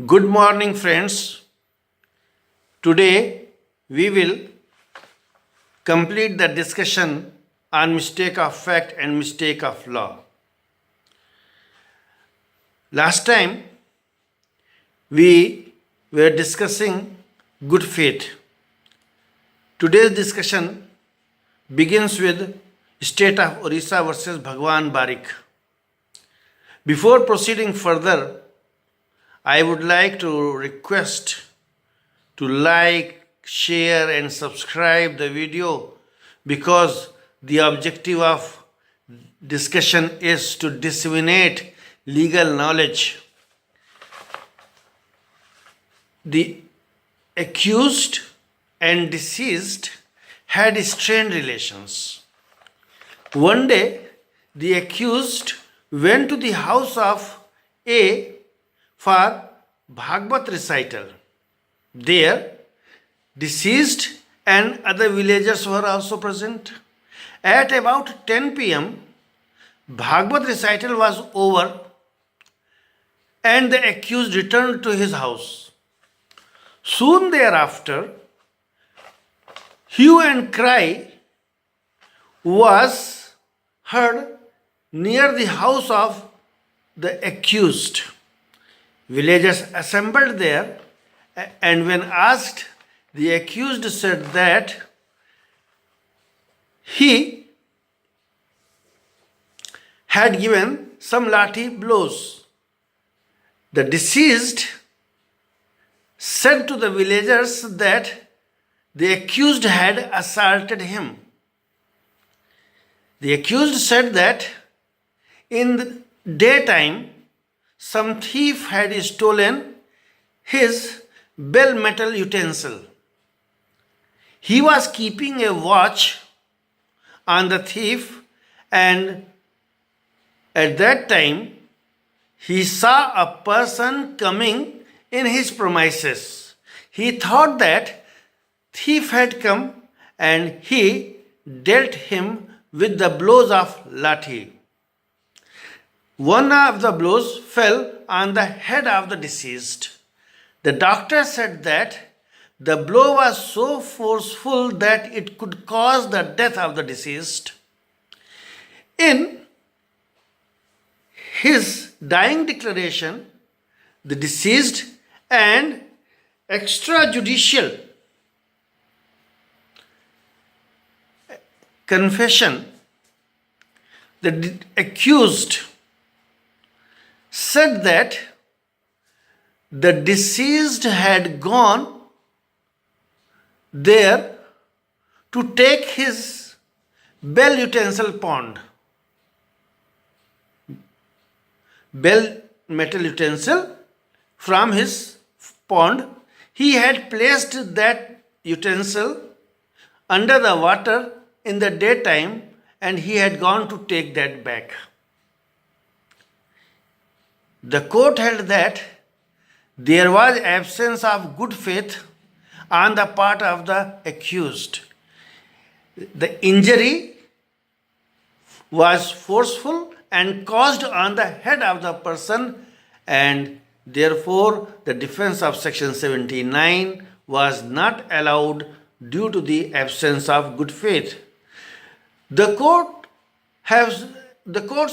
Good morning, friends. Today we will complete the discussion on mistake of fact and mistake of law. Last time we were discussing good faith. Today's discussion begins with state of Orissa versus Bhagwan Barik. Before proceeding further, I would like to request to like, share and subscribe the video because the objective of discussion is to disseminate legal knowledge. The accused and deceased had strained relations. One day, the accused went to the house of A for Bhagvat recital. There, deceased and other villagers were also present. At about 10 p.m., Bhagvat recital was over and the accused returned to his house. Soon thereafter, hue and cry was heard near the house of the accused. Villagers assembled there, and when asked, the accused said that he had given some lathi blows. The deceased said to the villagers that the accused had assaulted him. The accused said that in the daytime, some thief had stolen his bell metal utensil. He was keeping a watch on the thief, and at that time he saw a person coming in his premises. He thought that thief had come and he dealt him with the blows of lathi. One of the blows fell on the head of the deceased. The doctor said that the blow was so forceful that it could cause the death of the deceased. In his dying declaration, the deceased and extrajudicial confession, the accused said that the deceased had gone there to take his bell utensil pond. Bell metal utensil from his pond. He had placed that utensil under the water in the daytime and he had gone to take that back. The court held that there was absence of good faith on the part of the accused. The injury was forceful and caused on the head of the person, and therefore the defense of section 79 was not allowed due to the absence of good faith. The courts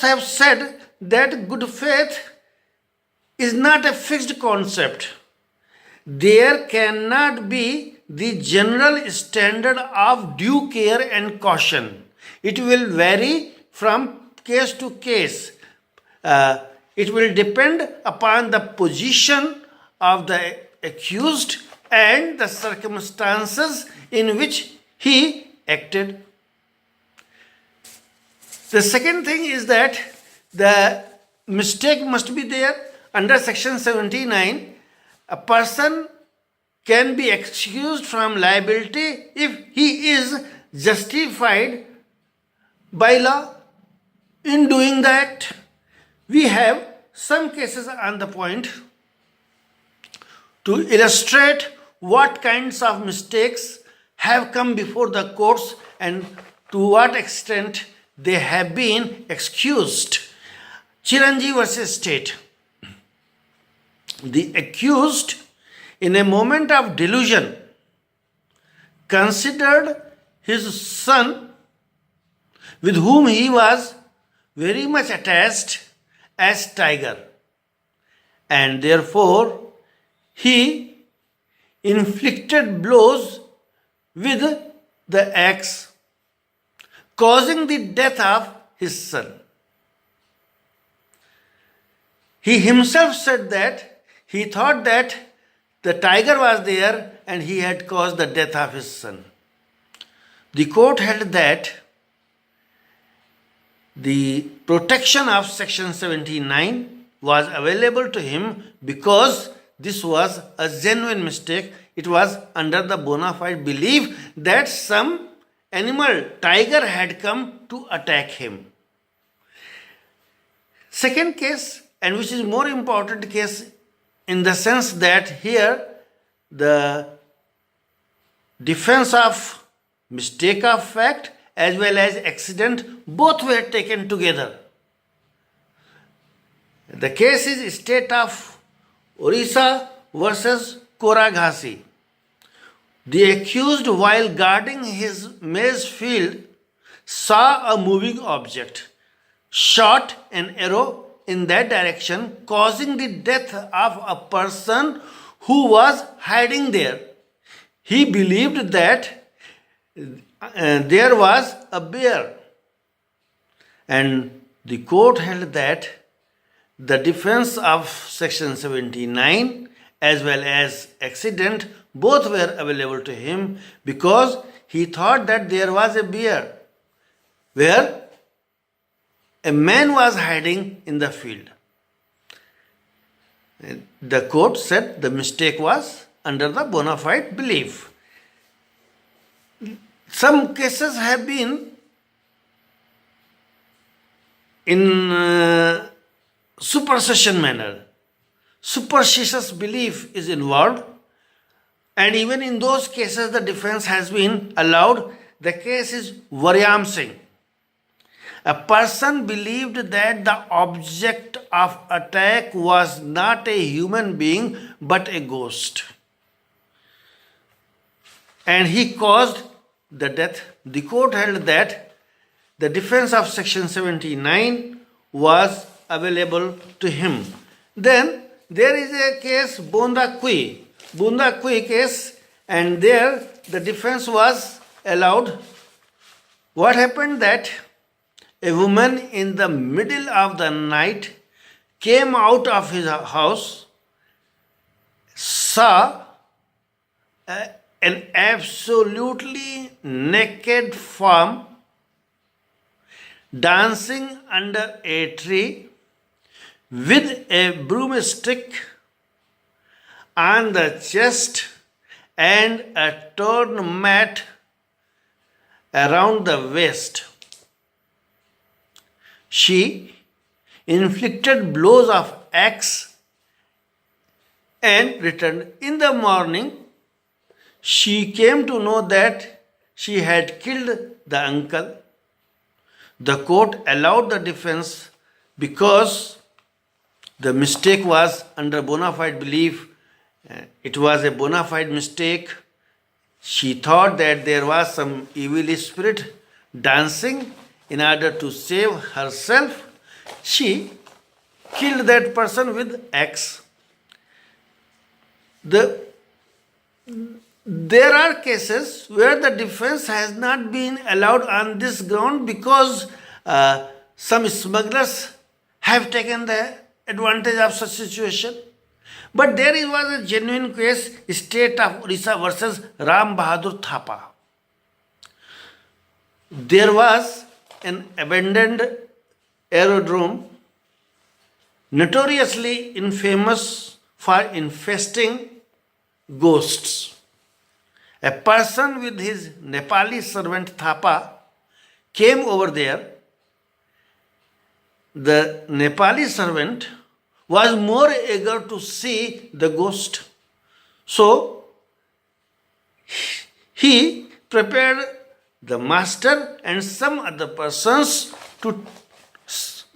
have said that good faith is not a fixed concept. There cannot be the general standard of due care and caution. It will vary from case to case. It will depend upon the position of the accused and the circumstances in which he acted. The second thing is that the mistake must be there. Under section 79, a person can be excused from liability if he is justified by law in doing that. We have some cases on the point to illustrate what kinds of mistakes have come before the courts and to what extent they have been excused. Chianti V State. The accused, in a moment of delusion, considered his son, with whom he was very much attached, as tiger, and therefore he inflicted blows with the axe, causing the death of his son. He himself said that he thought that the tiger was there and he had caused the death of his son. The court held that the protection of Section 79 was available to him because this was a genuine mistake. It was under the bona fide belief that some animal, tiger, had come to attack him. Second case, and which is more important case in the sense that here the defense of mistake of fact as well as accident both were taken together. The case is State of Orissa versus Khora Ghasi. The accused, while guarding his maize field, saw a moving object, shot an arrow in that direction, causing the death of a person who was hiding there. He believed that there was a bear, and the court held that the defense of Section 79 as well as accident both were available to him because he thought that there was a bear where a man was hiding in the field. The court said the mistake was under the bona fide belief. Some cases have been in superstition manner. Superstitious belief is involved, and even in those cases the defense has been allowed. The case is Varyam Singh. A person believed that the object of attack was not a human being but a ghost, and he caused the death. The court held that the defense of Section 79 was available to him. Then there is a case Bonda case, and there the defense was allowed. What happened that a woman in the middle of the night came out of his house, saw an absolutely naked form dancing under a tree with a broomstick on the chest and a torn mat around the waist. She inflicted blows of axe and returned. In the morning, she came to know that she had killed the uncle. The court allowed the defense because the mistake was under bona fide belief. It was a bona fide mistake. She thought that there was some evil spirit dancing. In order to save herself, she killed that person with axe. There are cases where the defense has not been allowed on this ground because some smugglers have taken the advantage of such situation. But there was a genuine case, State of Orissa versus Ram Bahadur Thapa. There was an abandoned aerodrome notoriously infamous for infesting ghosts. A person with his Nepali servant Thapa came over there. The Nepali servant was more eager to see the ghost. So he prepared the master and some other persons to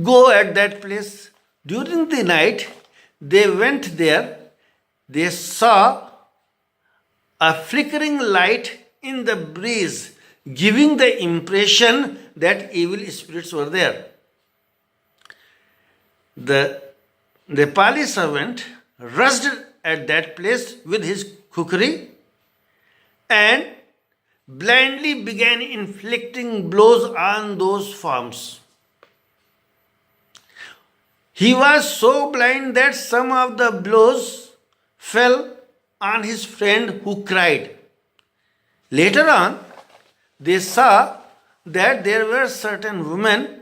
go at that place. During the night, they went there, they saw a flickering light in the breeze, giving the impression that evil spirits were there. The Nepali servant rushed at that place with his kukri and blindly began inflicting blows on those forms. He was so blind that some of the blows fell on his friend, who cried. Later on, they saw that there were certain women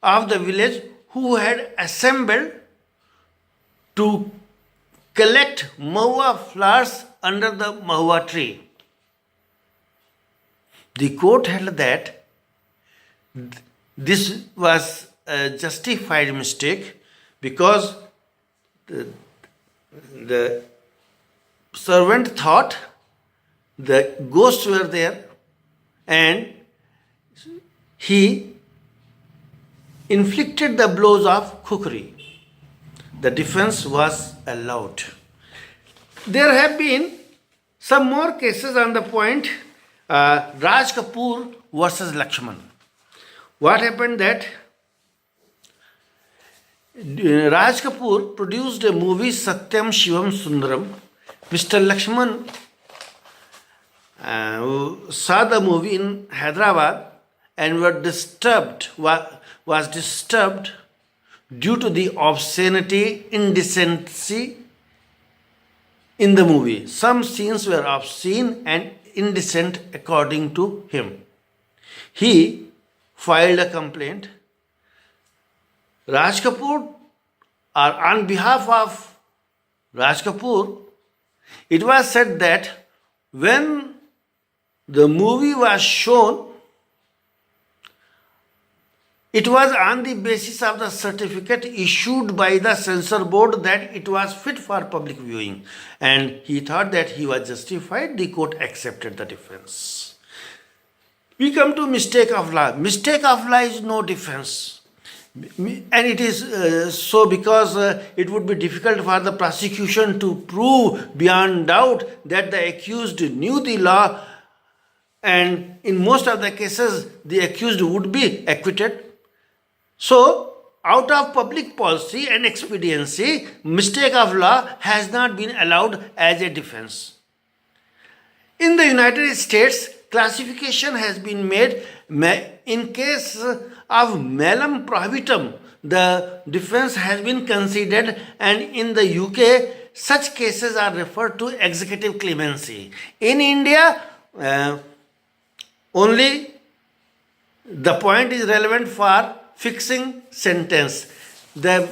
of the village who had assembled to collect mahua flowers under the mahua tree. The court held that this was a justified mistake because the servant thought the ghosts were there and he inflicted the blows of kukri. The defense was allowed. There have been some more cases on the point. Raj Kapoor versus Laxman. What happened that Raj Kapoor produced a movie Satyam Shivam Sundaram. Mr. Laxman saw the movie in Hyderabad and was disturbed due to the obscenity, indecency in the movie. Some scenes were obscene and indecent according to him. He filed a complaint. Raj Kapoor, or on behalf of Raj Kapoor, it was said that when the movie was shown, it was on the basis of the certificate issued by the censor board that it was fit for public viewing, and he thought that he was justified. The court accepted the defense. We come to mistake of law. Mistake of law is no defense. And it is so because it would be difficult for the prosecution to prove beyond doubt that the accused knew the law, and in most of the cases the accused would be acquitted. So, out of public policy and expediency, mistake of law has not been allowed as a defense. In the United States, classification has been made in case of malum prohibitum. The defense has been considered, and in the UK, such cases are referred to executive clemency. In India, only the point is relevant for fixing sentence. The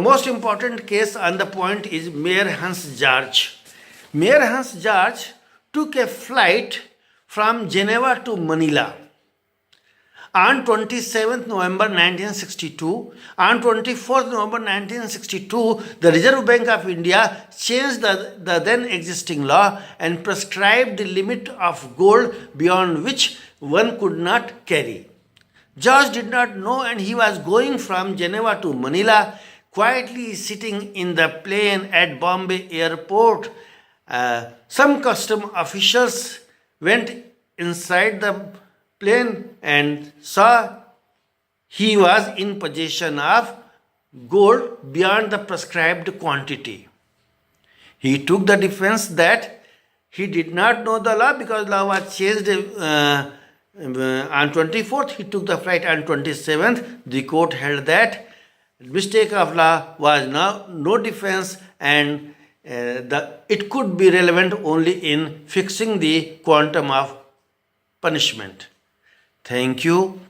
most important case on the point is Mayor Hans George. Mayor Hans George took a flight from Geneva to Manila on 27th November 1962. On 24th November 1962, the Reserve Bank of India changed the then existing law and prescribed the limit of gold beyond which one could not carry. George did not know, and he was going from Geneva to Manila, quietly sitting in the plane at Bombay airport. Some custom officials went inside the plane and saw he was in possession of gold beyond the prescribed quantity. He took the defense that he did not know the law because law was changed on 24th. He took the flight on 27th. The court held that mistake of law was no defense, and it could be relevant only in fixing the quantum of punishment. Thank you.